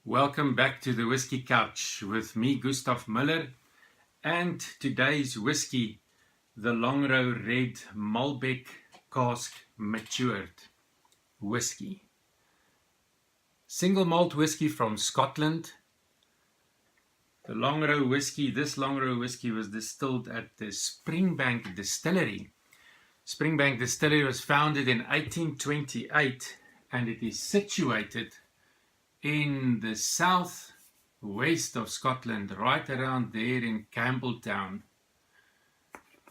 Welcome back to the Whiskey Couch with me, Gustav Miller, and today's whiskey, the Longrow Red Malbec Cask Matured Whiskey. Single malt whiskey from Scotland. The Longrow whiskey, this Longrow whiskey was distilled at the Springbank Distillery. Springbank Distillery was founded in 1828 and it is situated in the southwest of Scotland, right around there in Campbeltown.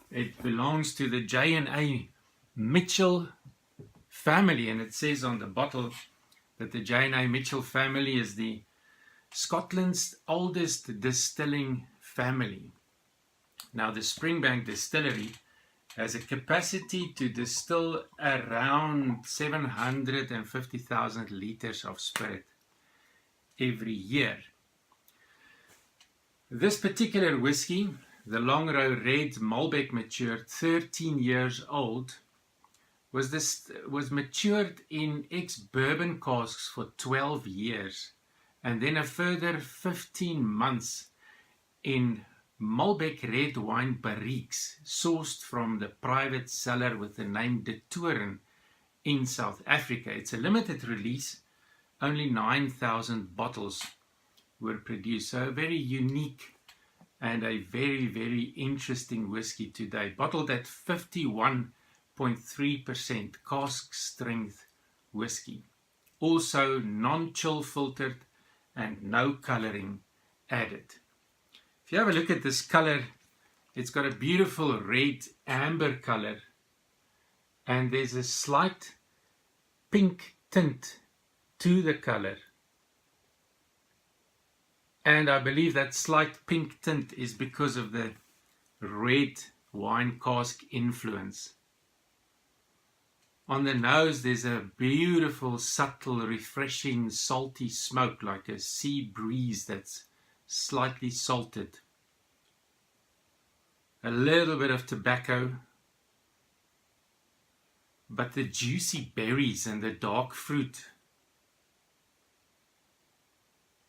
It belongs to the J&A Mitchel family, and it says on the bottle that the J&A Mitchel family is the Scotland's oldest distilling family. Now, the Springbank Distillery has a capacity to distill around 750,000 litres of spirit every year. This particular whiskey, the Longrow Red Malbec Matured, 13 years old, was matured in ex-Bourbon casks for 12 years and then a further 15 months in Malbec red wine barriques sourced from the private cellar with the name Toorn in South Africa. It's a limited release. Only 9,000 bottles were produced. So a very unique and a very, very interesting whiskey today. Bottled at 51.3% cask strength whiskey. Also non-chill filtered and no colouring added. If you have a look at this colour, it's got a beautiful red amber colour. And there's a slight pink tint to the color, and I believe that slight pink tint is because of the red wine cask influence. On the nose there's a beautiful, subtle, refreshing, salty smoke like a sea breeze that's slightly salted. A little bit of tobacco, but the juicy berries and the dark fruit,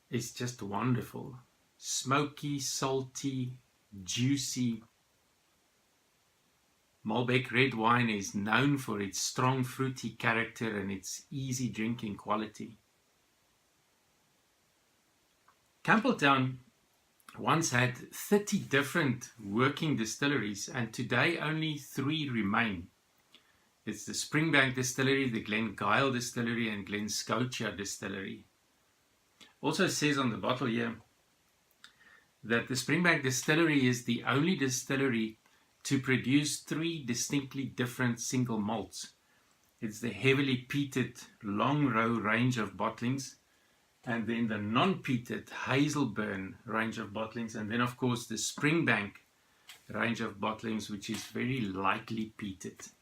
it's just wonderful. Smoky, salty, juicy. Malbec red wine is known for its strong fruity character and its easy drinking quality. Campbeltown once had 30 different working distilleries, and today only 3 remain. It's the Springbank Distillery, the Glengyle Distillery, and Glen Distillery. Also says on the bottle here that the Springbank Distillery is the only distillery to produce 3 distinctly different single malts. It's the heavily peated Longrow range of bottlings, and then the non-peated Hazelburn range of bottlings, and then of course the Springbank range of bottlings, which is very lightly peated.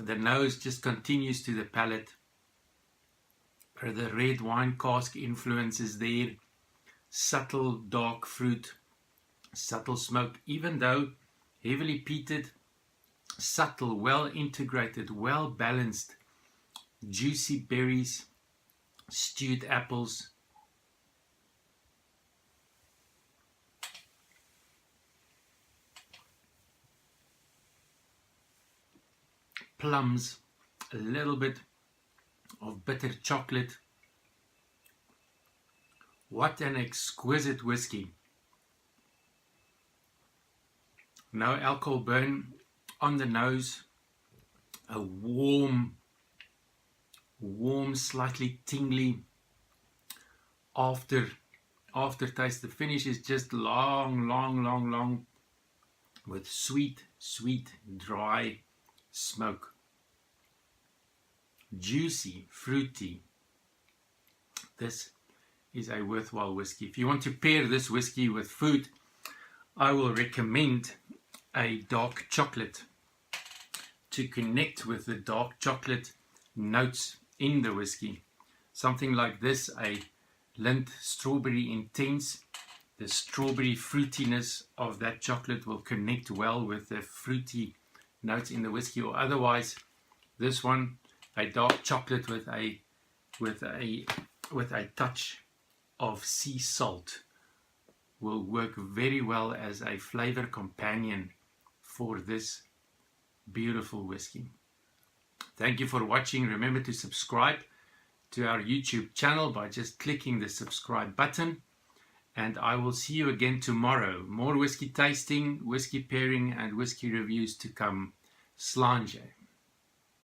The nose just continues to the palate. The red wine cask influence is there. Subtle dark fruit, subtle smoke, even though heavily peated, subtle, well integrated, well balanced, juicy berries, stewed apples. Plums, a little bit of bitter chocolate. What an exquisite whiskey. No alcohol burn on the nose. A warm, slightly tingly aftertaste. The finish is just long with sweet, dry smoke. Juicy, fruity. This is a worthwhile whiskey. If you want to pair this whiskey with food, I will recommend a dark chocolate to connect with the dark chocolate notes in the whiskey. something like this, a Lindt strawberry intense, the strawberry fruitiness of that chocolate will connect well with the fruity notes in the whiskey. Or otherwise, this one, a dark chocolate with a touch of sea salt, will work very well as a flavor companion for this beautiful whiskey. Thank you for watching. Remember to subscribe to our YouTube channel by just clicking the subscribe button, and I will see you again tomorrow. More whiskey tasting, whiskey pairing, and whiskey reviews to come. Sláinte.